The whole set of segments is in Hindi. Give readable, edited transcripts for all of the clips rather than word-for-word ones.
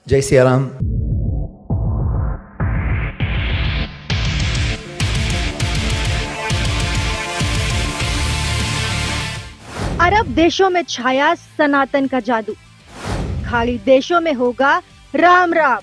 जय सिया राम। अरब देशों में छाया सनातन का जादू, खाड़ी देशों में होगा राम राम,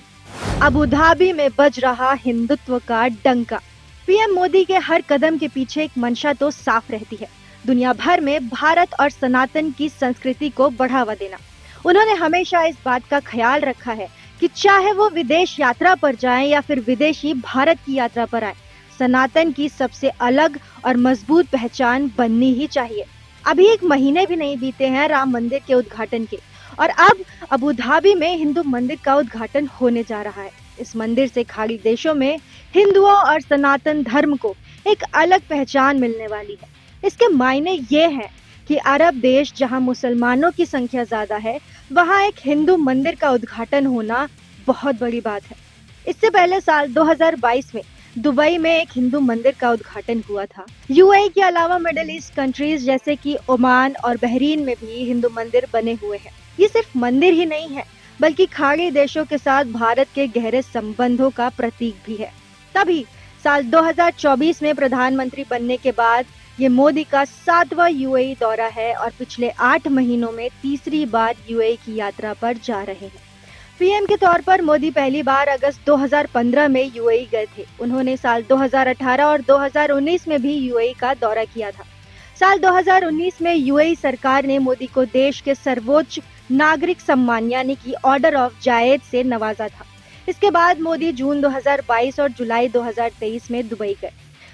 अबू धाबी में बज रहा हिंदुत्व का डंका। पीएम मोदी के हर कदम के पीछे एक मंशा तो साफ रहती है, दुनिया भर में भारत और सनातन की संस्कृति को बढ़ावा देना। उन्होंने हमेशा इस बात का ख्याल रखा है कि चाहे वो विदेश यात्रा पर जाएं या फिर विदेशी भारत की यात्रा पर आए, सनातन की सबसे अलग और मजबूत पहचान बननी ही चाहिए। अभी एक महीने भी नहीं बीते हैं राम मंदिर के उद्घाटन के, और अब अबू धाबी में हिंदू मंदिर का उद्घाटन होने जा रहा है। इस मंदिर से खाड़ी देशों में हिंदुओं और सनातन धर्म को एक अलग पहचान मिलने वाली है। इसके मायने ये हैं कि अरब देश जहां मुसलमानों की संख्या ज्यादा है, वहां एक हिंदू मंदिर का उद्घाटन होना बहुत बड़ी बात है। इससे पहले साल 2022 में दुबई में एक हिंदू मंदिर का उद्घाटन हुआ था। यूएई के अलावा मिडिल ईस्ट कंट्रीज जैसे कि ओमान और बहरीन में भी हिंदू मंदिर बने हुए हैं। ये सिर्फ मंदिर ही नहीं है, बल्कि खाड़ी देशों के साथ भारत के गहरे संबंधों का प्रतीक भी है। तभी साल 2024 में प्रधानमंत्री बनने के बाद ये मोदी का 7वां यूएई दौरा है और पिछले 8 महीनों में तीसरी बार यूएई की यात्रा पर जा रहे हैं। पीएम के तौर पर मोदी पहली बार अगस्त 2015 में यूएई गए थे। उन्होंने साल 2018 और 2019 में भी यूएई का दौरा किया था। साल 2019 में यूएई सरकार ने मोदी को देश के सर्वोच्च नागरिक सम्मान यानी कि ऑर्डर ऑफ जायद से नवाजा था। इसके बाद मोदी जून 2022 और जुलाई 2023 में दुबई गए।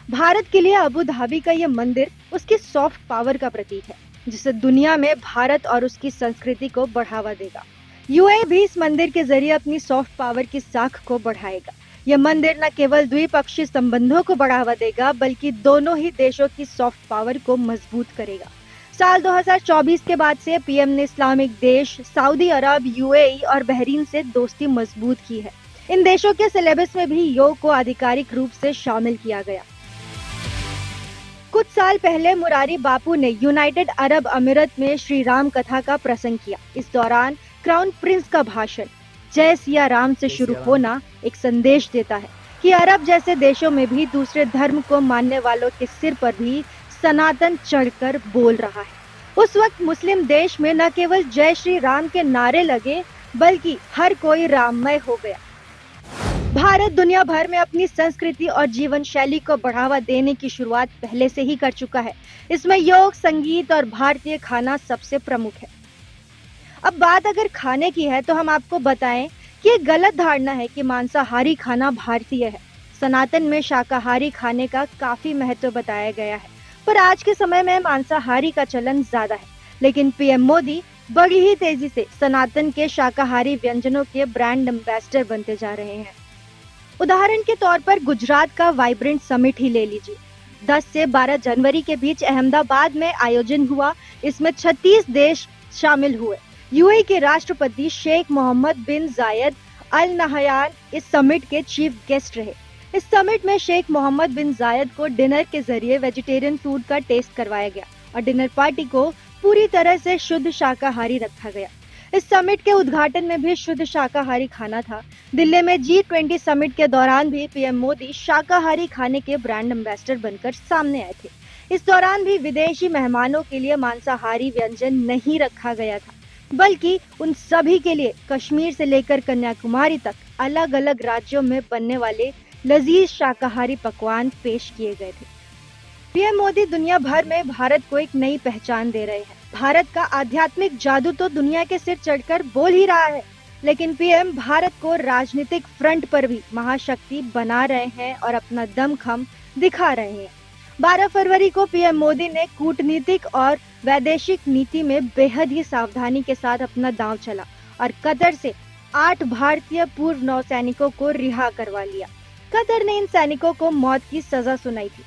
भारत के लिए अबू धाबी का ये मंदिर उसकी सॉफ्ट पावर का प्रतीक है, जिसे दुनिया में भारत और उसकी संस्कृति को बढ़ावा देगा। यूएई भी इस मंदिर के जरिए अपनी सॉफ्ट पावर की साख को बढ़ाएगा। यह मंदिर न केवल द्विपक्षीय संबंधों को बढ़ावा देगा, बल्कि दोनों ही देशों की सॉफ्ट पावर को मजबूत करेगा। साल 2024 के बाद से पीएम ने इस्लामिक देश सऊदी अरब, यूएई और बहरीन से दोस्ती मजबूत की है। इन देशों के सिलेबस में भी योग को आधिकारिक रूप से शामिल किया गया। कुछ साल पहले मुरारी बापू ने यूनाइटेड अरब अमीरत में श्री राम कथा का प्रसंग किया। इस दौरान क्राउन प्रिंस का भाषण जय सिया राम से शुरू होना एक संदेश देता है कि अरब जैसे देशों में भी दूसरे धर्म को मानने वालों के सिर पर भी सनातन चढ़कर बोल रहा है। उस वक्त मुस्लिम देश में न केवल जय श्री राम के नारे लगे, बल्कि हर कोई राममय हो गया। भारत दुनिया भर में अपनी संस्कृति और जीवन शैली को बढ़ावा देने की शुरुआत पहले से ही कर चुका है। इसमें योग, संगीत और भारतीय खाना सबसे प्रमुख है। अब बात अगर खाने की है तो हम आपको बताएं कि ये गलत धारणा है कि मांसाहारी खाना भारतीय है। सनातन में शाकाहारी खाने का काफी महत्व बताया गया है, पर आज के समय में मांसाहारी का चलन ज्यादा है। लेकिन पीएम मोदी बड़ी ही तेजी से सनातन के शाकाहारी व्यंजनों के ब्रांड एम्बेसडर बनते जा रहे हैं। उदाहरण के तौर पर गुजरात का वाइब्रेंट समिट ही ले लीजिए। 10 से 12 जनवरी के बीच अहमदाबाद में आयोजन हुआ। इसमें 36 देश शामिल हुए। यूएई के राष्ट्रपति शेख मोहम्मद बिन जायद अल नहयान इस समिट के चीफ गेस्ट रहे। इस समिट में शेख मोहम्मद बिन जायद को डिनर के जरिए वेजिटेरियन फूड का टेस्ट करवाया गया और डिनर पार्टी को पूरी तरह से शुद्ध शाकाहारी रखा गया। इस समिट के उद्घाटन में भी शुद्ध शाकाहारी खाना था। दिल्ली में G20 समिट के दौरान भी पीएम मोदी शाकाहारी खाने के ब्रांड एम्बेसडर बनकर सामने आए थे। इस दौरान भी विदेशी मेहमानों के लिए मांसाहारी व्यंजन नहीं रखा गया था, बल्कि उन सभी के लिए कश्मीर से लेकर कन्याकुमारी तक अलग अलग राज्यों में बनने वाले लजीज शाकाहारी पकवान पेश किए गए थे। पीएम मोदी दुनिया भर में भारत को एक नई पहचान दे रहे हैं। भारत का आध्यात्मिक जादू तो दुनिया के सिर चढ़कर बोल ही रहा है, लेकिन पीएम भारत को राजनीतिक फ्रंट पर भी महाशक्ति बना रहे हैं और अपना दमखम दिखा रहे हैं। 12 फरवरी को पीएम मोदी ने कूटनीतिक और वैदेशिक नीति में बेहद ही सावधानी के साथ अपना दांव चला और कतर से 8 भारतीय पूर्व नौसैनिकों को रिहा करवा लिया। कतर ने इन सैनिकों को मौत की सजा सुनाई थी।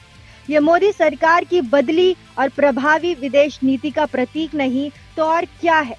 ये मोदी सरकार की बदली और प्रभावी विदेश नीति का प्रतीक नहीं तो और क्या है।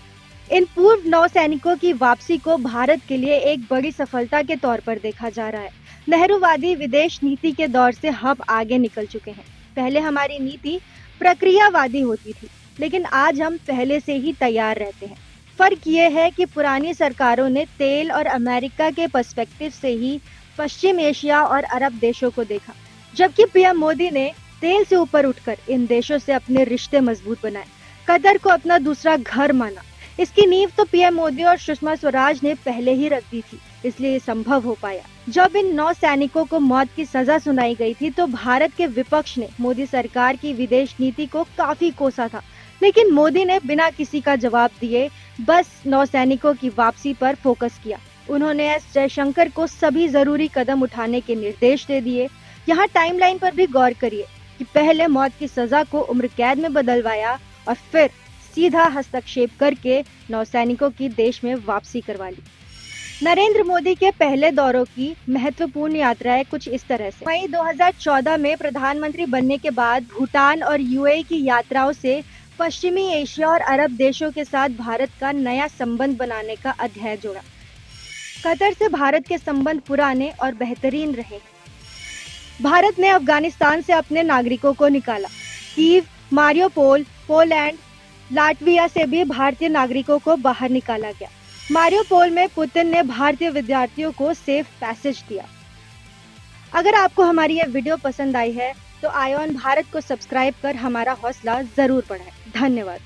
इन पूर्व नौसैनिकों की वापसी को भारत के लिए एक बड़ी सफलता के तौर पर देखा जा रहा है। नेहरूवादी विदेश नीति के दौर से हम आगे निकल चुके हैं। पहले हमारी नीति प्रक्रियावादी होती थी, लेकिन आज हम पहले से ही तैयार रहते हैं। फर्क ये है कि पुरानी सरकारों ने तेल और अमेरिका के पर्सपेक्टिव से ही पश्चिम एशिया और अरब देशों को देखा, जबकि पीएम मोदी ने तेल से ऊपर उठकर इन देशों से अपने रिश्ते मजबूत बनाए, कतर को अपना दूसरा घर माना। इसकी नींव तो पीएम मोदी और सुषमा स्वराज ने पहले ही रख दी थी, इसलिए ये संभव हो पाया। जब इन 9 सैनिकों को मौत की सजा सुनाई गई थी तो भारत के विपक्ष ने मोदी सरकार की विदेश नीति को काफी कोसा था, लेकिन मोदी ने बिना किसी का जवाब दिए बस 9 सैनिकों की वापसी पर फोकस किया। उन्होंने एस जयशंकर को सभी जरूरी कदम उठाने के निर्देश दे दिए। यहाँ टाइमलाइन पर भी गौर करिए कि पहले मौत की सजा को उम्र कैद में बदलवाया और फिर सीधा हस्तक्षेप करके 9 सैनिकों की देश में वापसी करवा ली। नरेंद्र मोदी के पहले दौरों की महत्वपूर्ण यात्राएं कुछ इस तरह से। मई 2014 में प्रधानमंत्री बनने के बाद भूटान और यूएई की यात्राओं से पश्चिमी एशिया और अरब देशों के साथ भारत का नया संबंध बनाने का अध्याय जोड़ा। कतर से भारत के संबंध पुराने और बेहतरीन रहे। भारत ने अफगानिस्तान से अपने नागरिकों को निकाला। कीव, मारियोपोल, पोलैंड, लाटविया से भी भारतीय नागरिकों को बाहर निकाला गया। मारियोपोल में पुतिन ने भारतीय विद्यार्थियों को सेफ पैसेज दिया। अगर आपको हमारी यह वीडियो पसंद आई है तो आईऑन भारत को सब्सक्राइब कर हमारा हौसला जरूर बढ़ाएं। धन्यवाद।